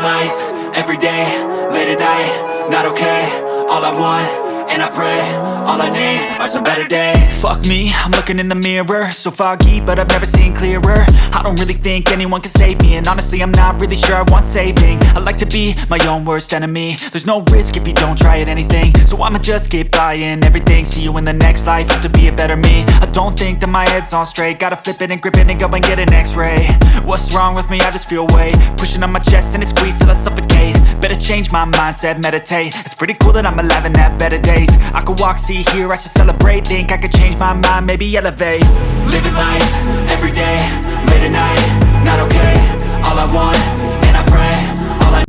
life, everyday, late at night, not okay. All I want, and I pray, all I need are some better days. Fuck me, I'm looking in the mirror, so foggy, but I've never seen clearer. I don't really think anyone can save me, and honestly I'm not really sure I want saving. I like to be my own worst enemy. There's no risk if you don't try at anything, so I'ma just keep buying everything. See you in the next life, have to be a better me. I don't think that my head's on straight, gotta flip it and grip it and go and get an x-ray. What's wrong with me? I just feel weight pushing on my chest and it squeezes till I suffocate. Better change my mindset, meditate. It's pretty cool that I'm alive and have better days. I could walk, see, hear, I should celebrate. Think I could change my mind, maybe elevate. Living life, everyday, late at night, not okay. All I want, and I pray, all I